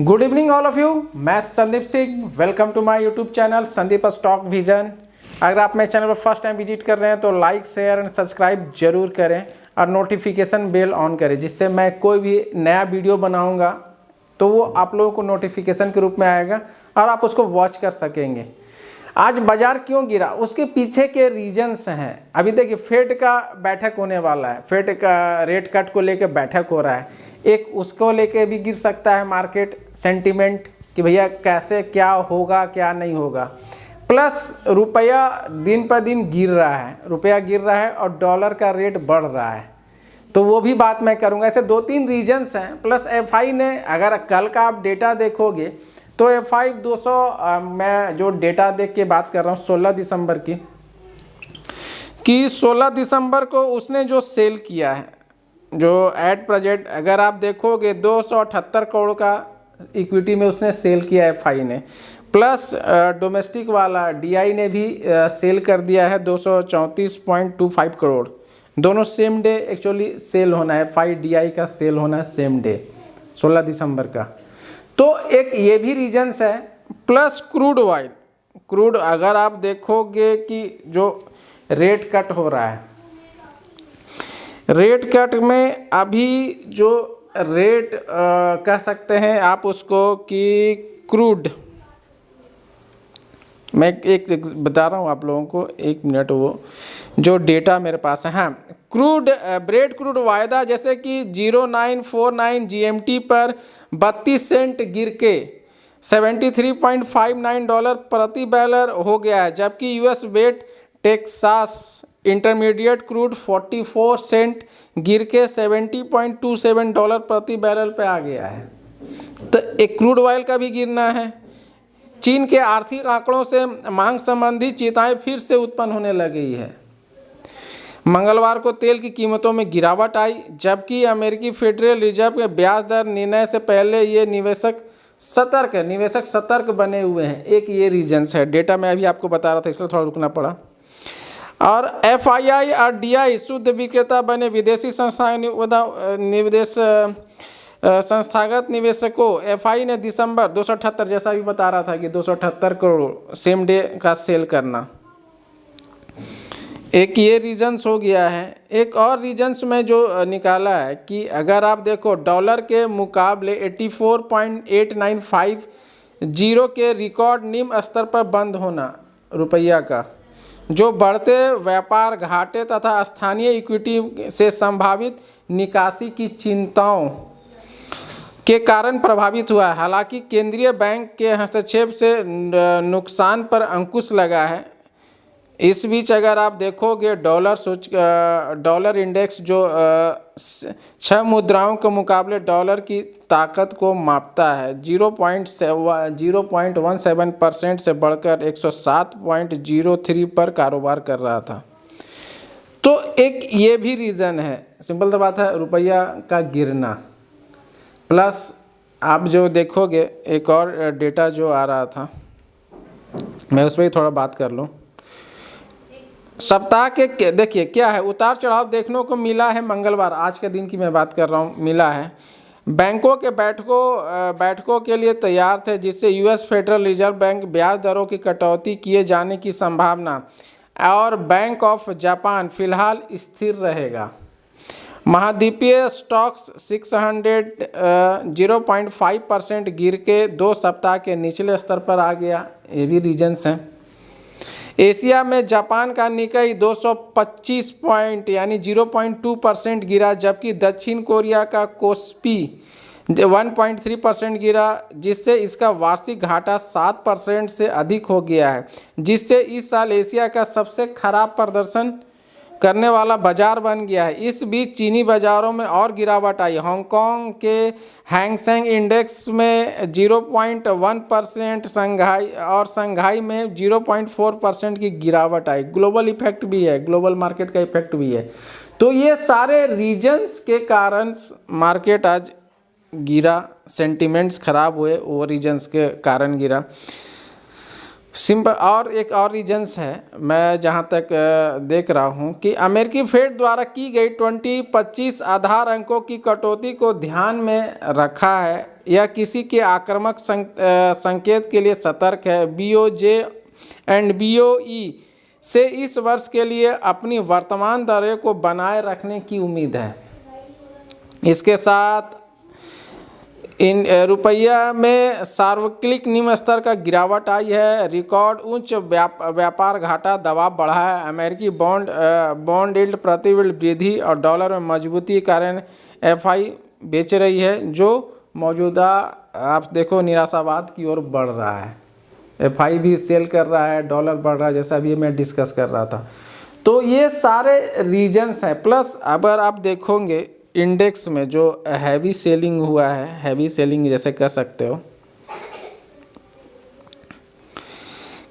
Good evening all of you. मैं Sandeep Singh, welcome to my YouTube channel Sandeep Stock Vision. अगर आप मेरे चैनल पर फर्स्ट टाइम विजिट कर रहे हैं तो लाइक शेयर एंड सब्सक्राइब जरूर करें और नोटिफिकेशन बेल ऑन करें, जिससे मैं कोई भी नया वीडियो बनाऊंगा तो वो आप लोगों को नोटिफिकेशन के रूप में आएगा और आप उसको वॉच कर सकेंगे। आज बाजार क्यों गिरा, उसके पीछे के रीजंस हैं। अभी देखिए, फेड का बैठक होने वाला है, फेड का रेट कट को लेकर बैठक हो रहा है, एक उसको लेके भी गिर सकता है मार्केट सेंटीमेंट कि भैया कैसे क्या होगा क्या नहीं होगा। प्लस रुपया दिन पर दिन गिर रहा है, रुपया गिर रहा है और डॉलर का रेट बढ़ रहा है, तो वो भी बात मैं करूँगा। ऐसे दो तीन रीजंस हैं। प्लस एफआई ने, अगर कल का आप डेटा देखोगे तो एफआई 200 मैं जो डेटा देख के बात कर रहा हूँ 16 दिसंबर की, कि 16 दिसंबर को उसने जो सेल किया है, जो एट प्रेजेंट अगर आप देखोगे 278 करोड़ का इक्विटी में उसने सेल किया है एफआई ने। प्लस डोमेस्टिक वाला डीआई ने भी सेल कर दिया है 234.25 करोड़। दोनों सेम डे एक्चुअली सेल होना है, एफआई डीआई का सेल होना है सेम डे 16 दिसंबर का। तो एक ये भी रीजंस है। प्लस क्रूड ऑयल, क्रूड अगर आप देखोगे कि जो रेट कट हो रहा है, रेट कट में अभी जो रेट कह सकते हैं आप उसको कि क्रूड, मैं एक बता रहा हूँ आप लोगों को, एक मिनट, वो जो डेटा मेरे पास है। हाँ, क्रूड ब्रेड क्रूड वायदा जैसे कि 0949 जीएमटी पर 32 सेंट गिर के $73.59 प्रति बैरल हो गया है, जबकि US West Texas Intermediate crude 44 cent गिर के $70.27 प्रति बैरल पे आ गया है। तो एक क्रूड ऑयल का भी गिरना है। चीन के आर्थिक आंकड़ों से मांग संबंधी चिंताएं फिर से उत्पन्न होने लगी है। मंगलवार को तेल की कीमतों में गिरावट आई, जबकि अमेरिकी फेडरल रिजर्व के ब्याज दर निर्णय से पहले ये निवेशक सतर्क बने हुए हैं। एक ये रीजंस है। डेटा मैं अभी आपको बता रहा था, इसलिए थोड़ा रुकना पड़ा। और एफआईआई और डीआई शुद्ध विक्रेता बने विदेशी संस्थागत निवेशकों। एफआई ने दिसंबर 278, जैसा भी बता रहा था कि 278 करोड़ सेम डे का सेल करना, एक ये रीजंस हो गया है। एक और रीजंस में जो निकाला है कि अगर आप देखो डॉलर के मुकाबले 84.895 के रिकॉर्ड निम्न स्तर पर बंद होना रुपया का, जो बढ़ते व्यापार घाटे तथा स्थानीय इक्विटी से संभावित निकासी की चिंताओं के कारण प्रभावित हुआ है। हालांकि केंद्रीय बैंक के हस्तक्षेप से नुकसान पर अंकुश लगा है। इस बीच अगर आप देखोगे डॉलर इंडेक्स जो 6 मुद्राओं के मुकाबले डॉलर की ताकत को मापता है, 0.17% से बढ़कर 107.03 पर कारोबार कर रहा था। तो एक ये भी रीज़न है, सिंपल सा बात है, रुपया का गिरना। प्लस आप जो देखोगे एक और डेटा जो आ रहा था, मैं उस पर ही थोड़ा बात कर लूँ। सप्ताह के देखिए क्या है, उतार चढ़ाव देखने को मिला है। मंगलवार, आज के दिन की मैं बात कर रहा हूँ, मिला है। बैंकों के बैठकों के लिए तैयार थे, जिससे यूएस फेडरल रिजर्व बैंक ब्याज दरों की कटौती किए जाने की संभावना, और बैंक ऑफ जापान फिलहाल स्थिर रहेगा। महाद्वीपीय स्टॉक्स 0.5% गिर के 2 सप्ताह के निचले स्तर पर आ गया। ये भी रीजंस हैं। एशिया में जापान का निकाई 225 पॉइंट यानी 0.2% गिरा, जबकि दक्षिण कोरिया का कोस्पी 1.3% गिरा, जिससे इसका वार्षिक घाटा 7% से अधिक हो गया है, जिससे इस साल एशिया का सबसे खराब प्रदर्शन करने वाला बाजार बन गया है। इस बीच चीनी बाजारों में और गिरावट आई। हांगकांग के हैंगसेंग इंडेक्स में 0.1%, शंघाई में 0.4% की गिरावट आई। ग्लोबल इफेक्ट भी है, ग्लोबल मार्केट का इफेक्ट भी है। तो ये सारे रीजंस के कारण मार्केट आज गिरा, सेंटिमेंट्स खराब हुए, वो रीजंस के कारण गिरा। सिंपल। और एक और रीजन्स है, मैं जहां तक देख रहा हूं कि अमेरिकी फेड द्वारा की गई 2025 आधार अंकों की कटौती को ध्यान में रखा है। यह किसी के आक्रामक संकेत के लिए सतर्क है। बीओजे एंड बीओई से इस वर्ष के लिए अपनी वर्तमान दरें को बनाए रखने की उम्मीद है। इसके साथ इन रुपया में सार्वकालिक निम्न स्तर का गिरावट आई है। रिकॉर्ड उच्च व्यापार घाटा दबाव बढ़ा है। अमेरिकी बॉन्ड यील्ड प्रतिवर्ष वृद्धि और डॉलर में मजबूती के कारण एफआई बेच रही है, जो मौजूदा आप देखो निराशावाद की ओर बढ़ रहा है। एफआई भी सेल कर रहा है, डॉलर बढ़ रहा है, जैसा अभी मैं डिस्कस कर रहा था। तो ये सारे रीजन्स हैं। प्लस अगर आप देखोगे इंडेक्स में जो हैवी सेलिंग हुआ है, हैवी सेलिंग जैसे कह सकते हो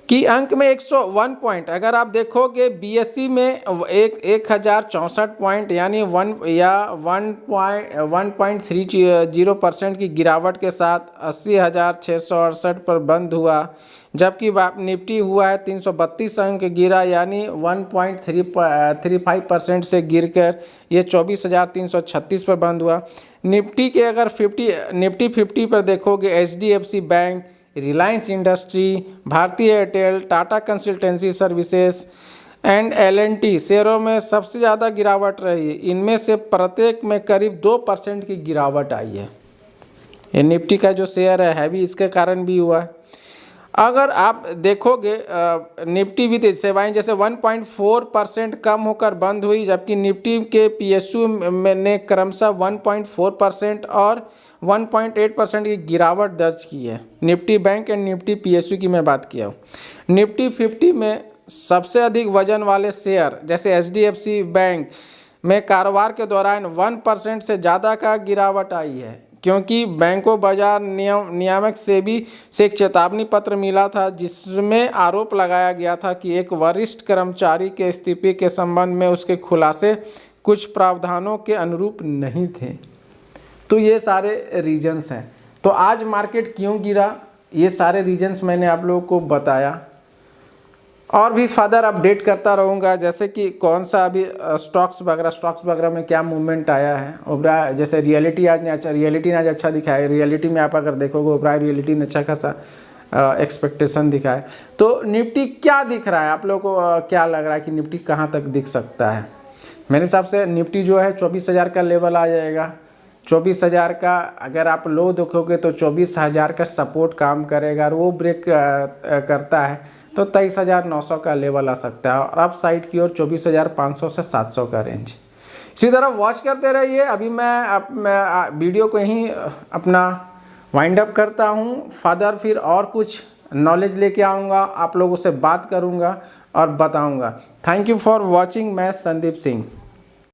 कि अंक में 101 पॉइंट, अगर आप देखोगे बीएसई में 1064 पॉइंट यानी 1.30% की गिरावट के साथ 80,668 पर बंद हुआ। जबकि निफ्टी हुआ है 332 अंक गिरा यानी 1.35% से गिरकर ये 24,336 पर बंद हुआ। निफ्टी के अगर निफ्टी 50 पर देखोगे एचडीएफसी बैंक, रिलायंस इंडस्ट्री, भारतीय Airtel, Tata consultancy services and L&T शेयरों में सबसे ज़्यादा गिरावट रही है। इनमें से प्रत्येक में करीब 2% की गिरावट आई है। ये निफ्टी का जो शेयर है हैवी इसके कारण भी हुआ है। अगर आप देखोगे निफ्टी वित्तीय सेवाएं जैसे 1.4% कम होकर बंद हुई, जबकि निफ्टी के पीएसयू ने क्रमशः 1.4% और 1.8% की गिरावट दर्ज की है। Nifty bank and Nifty PSU की मैं बात किया हूँ। निफ्टी 50 में सबसे अधिक वजन वाले शेयर जैसे एचडीएफसी बैंक में कारोबार के दौरान 1% से ज़्यादा का गिरावट आई है, क्योंकि बैंकों बाजार नियामक सेबी से एक चेतावनी पत्र मिला था जिसमें आरोप लगाया गया था कि एक वरिष्ठ कर्मचारी के इस्तीफे के संबंध में उसके खुलासे कुछ प्रावधानों के अनुरूप नहीं थे। तो ये सारे रीजन्स हैं। तो आज मार्केट क्यों गिरा, ये सारे रीजन्स मैंने आप लोगों को बताया। और भी फर्दर अपडेट करता रहूँगा, जैसे कि कौन सा अभी स्टॉक्स वगैरह में क्या मूवमेंट आया है। ओबराय जैसे रियलिटी आज अच्छा दिखा है। रियलिटी में आप अगर देखोगे ओबराय रियलिटी ने अच्छा खासा एक्सपेक्टेशन दिखा है। तो निफ्टी क्या दिख रहा है, आप लोगों को क्या लग रहा है कि निफ्टी कहाँ तक दिख सकता है? मेरे हिसाब से निफ्टी जो है 24,000 का लेवल आ जाएगा। 24,000 का अगर आप लो देखोगे तो 24,000 का सपोर्ट काम करेगा, और वो ब्रेक करता है तो 23,900 का लेवल आ सकता है, और अप साइड की ओर 24,500 से 700 का रेंज। इसी तरह वॉच करते रहिए। अभी मैं वीडियो को यहीं अपना वाइंड अप करता हूँ। फर्दर फिर और कुछ नॉलेज लेके आऊँगा, आप लोगों से बात करूँगा और बताऊँगा। Thank you for watching. मैं संदीप सिंह।